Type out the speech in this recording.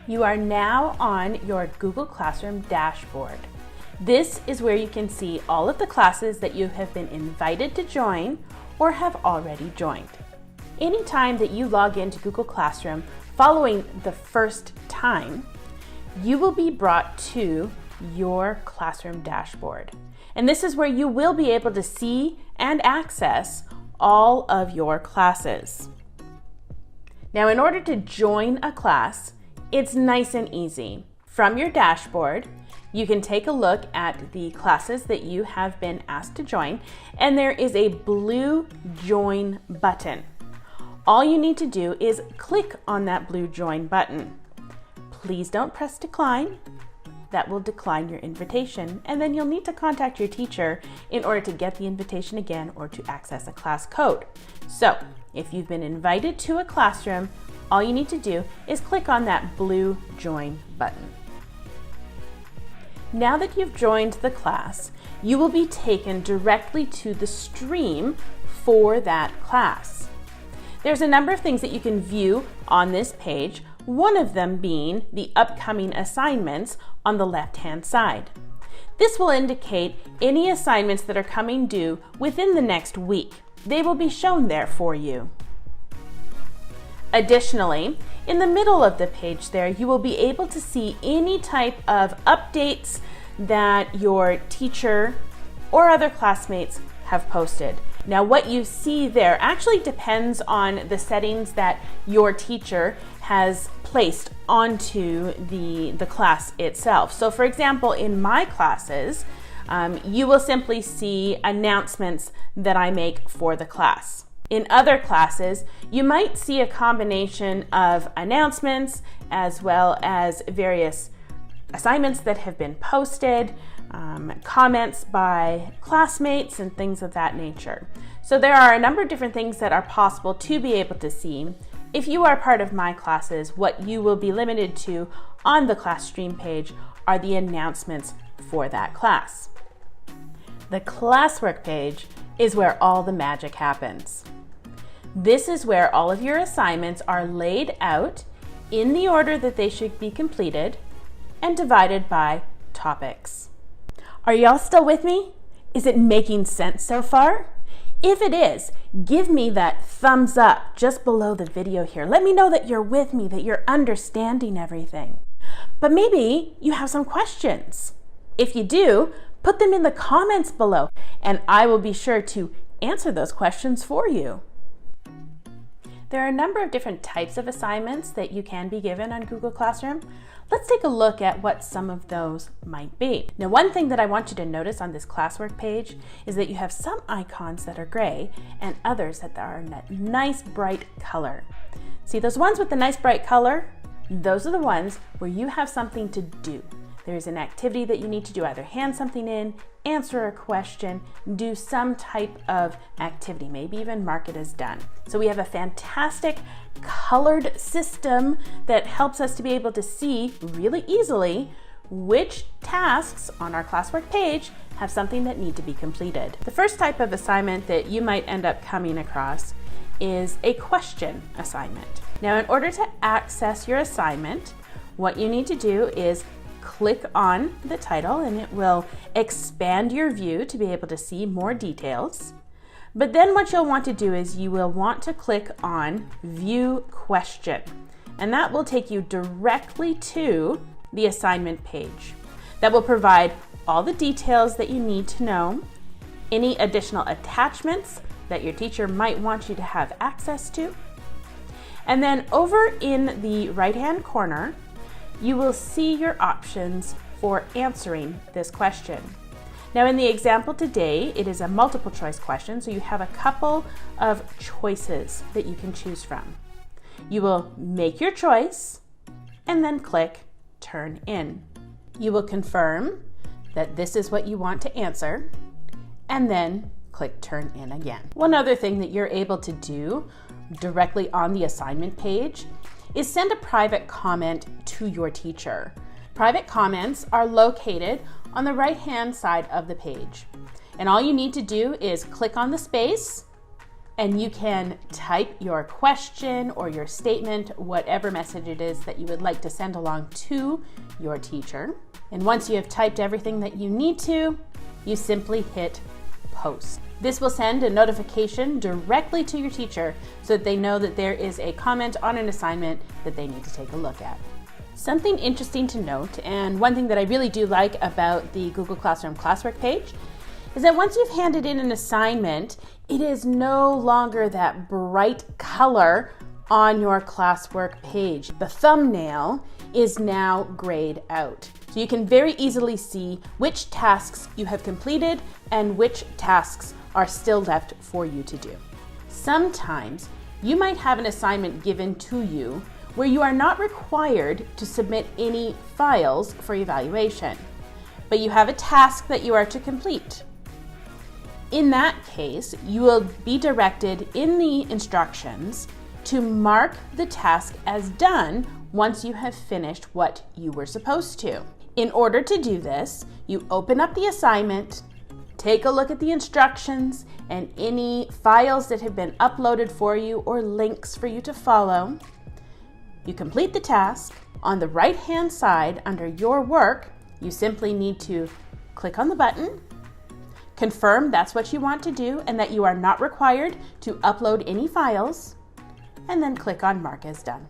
You are now on your Google Classroom dashboard. This is where you can see all of the classes that you have been invited to join or have already joined. Anytime that you log into Google Classroom following the first time, you will be brought to your Classroom dashboard. And this is where you will be able to see and access all of your classes. Now, in order to join a class, it's nice and easy. From your dashboard, you can take a look at the classes that you have been asked to join, and there is a blue Join button. All you need to do is click on that blue Join button. Please don't press decline. That will decline your invitation, and then you'll need to contact your teacher in order to get the invitation again or to access a class code. So, if you've been invited to a classroom, all you need to do is click on that blue Join button. Now that you've joined the class, you will be taken directly to the stream for that class. There's a number of things that you can view on this page, one of them being the upcoming assignments on the left-hand side. This will indicate any assignments that are coming due within the next week. They will be shown there for you. Additionally, in the middle of the page there, you will be able to see any type of updates that your teacher or other classmates have posted. Now, what you see there actually depends on the settings that your teacher has placed onto the class itself. So for example, in my classes, you will simply see announcements that I make for the class. In other classes, you might see a combination of announcements as well as various assignments that have been posted, comments by classmates and things of that nature. So there are a number of different things that are possible to be able to see. If you are part of my classes, what you will be limited to on the class stream page are the announcements for that class. The classwork page is where all the magic happens. This is where all of your assignments are laid out in the order that they should be completed and divided by topics. Are y'all still with me? Is it making sense so far? If it is, give me that thumbs up just below the video here. Let me know that you're with me, that you're understanding everything. But maybe you have some questions. If you do, put them in the comments below, and I will be sure to answer those questions for you. There are a number of different types of assignments that you can be given on Google Classroom. Let's take a look at what some of those might be. Now, one thing that I want you to notice on this classwork page is that you have some icons that are gray and others that are in that nice bright color. See those ones with the nice bright color? Those are the ones where you have something to do. There's an activity that you need to do, either hand something in, answer a question, do some type of activity, maybe even mark it as done. So we have a fantastic colored system that helps us to be able to see really easily which tasks on our classwork page have something that need to be completed. The first type of assignment that you might end up coming across is a question assignment. Now, in order to access your assignment, what you need to do is click on the title and it will expand your view to be able to see more details. But then what you'll want to do is you will want to click on View Question, and that will take you directly to the assignment page. That will provide all the details that you need to know, any additional attachments that your teacher might want you to have access to. And then over in the right-hand corner, you will see your options for answering this question. Now, in the example today, it is a multiple choice question, so you have a couple of choices that you can choose from. You will make your choice and then click Turn In. You will confirm that this is what you want to answer and then click Turn In again. One other thing that you're able to do directly on the assignment page is send a private comment to your teacher. Private comments are located on the right-hand side of the page. And all you need to do is click on the space and you can type your question or your statement, whatever message it is that you would like to send along to your teacher. And once you have typed everything that you need to, you simply hit post. This will send a notification directly to your teacher so that they know that there is a comment on an assignment that they need to take a look at. Something interesting to note, and one thing that I really do like about the Google Classroom classwork page, is that once you've handed in an assignment, it is no longer that bright color on your classwork page. The thumbnail is now grayed out. So you can very easily see which tasks you have completed and which tasks are still left for you to do. Sometimes you might have an assignment given to you where you are not required to submit any files for evaluation, but you have a task that you are to complete. In that case, you will be directed in the instructions to mark the task as done once you have finished what you were supposed to. In order to do this, you open up the assignment, take a look at the instructions and any files that have been uploaded for you or links for you to follow. You complete the task. On the right-hand side under your work, you simply need to click on the button, confirm that's what you want to do and that you are not required to upload any files, and then click on Mark as Done.